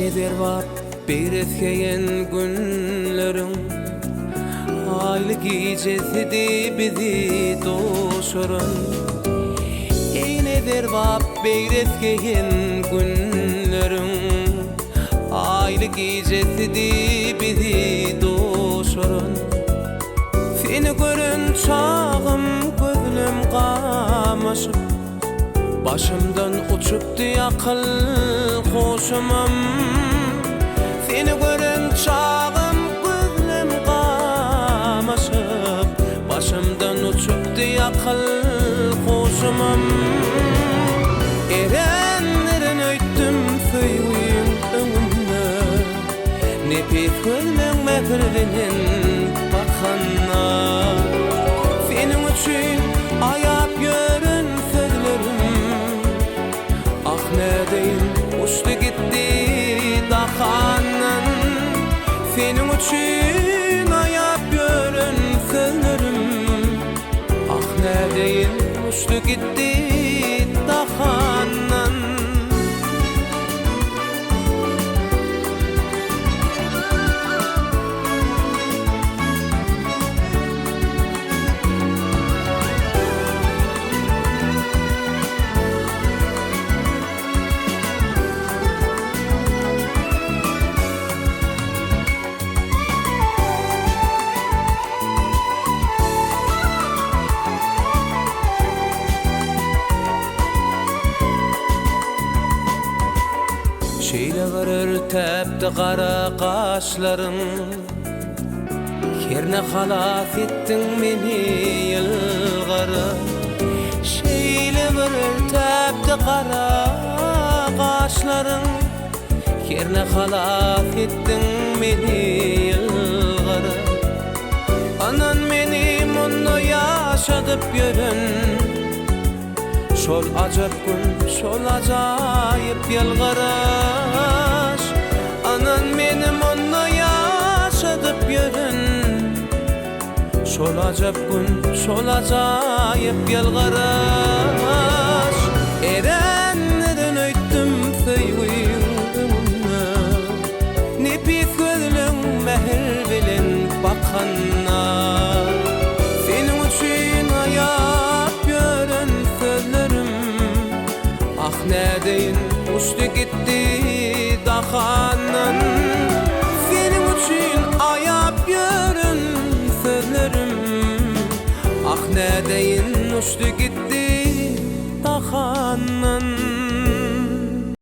eder vap beyretkeyen günlerim, aylı gecesidi bizi doşurun. Ey neder vap beyretkeyen günlerim, aylı gecesidi bizi doşurun. Seni görün çağım gözüm kamaşıp, başımdan uçupdu akıl koşumam. Seni görün çağım gözüm kamaşıp, başımdan uçupdu akıl koşumam. Erenlerin öýtdüm söýgüýüm öňümde, nepis gözüň mehirlinin bakanna. Senin üçün ayap görün sözlerim, ah nedeyin uçtu gitti dahandan. Senin üçün ayap görün sözlerim, ah nedeyin uçtu gitti dahandan. Şeýle görür täpdi qara qaşlarym, herne halas etdiň meni ýylgary. Şeýle görür täpdi qara qaşlarym, herne halas etdiň meni ýylgary. Anan meni mundu ýaşadyp ýörün, şol ajap gün, şol ajaýyp ýalgaraş. Anan meni mundu ýaşadyp ýörün, şol ajap gün, şol ajaýyp ýalgaraş. Erenlerden öýtdüm söýgüýüm öňümde, nepis gözüň mehir bilen bakanna. Senin üçün ayap görün sözlerim, ah nedeyin uçtu gitti dahandan. Senin üçün ayap görün sözlerim, ah nedeyin uçtu gitti dahandan.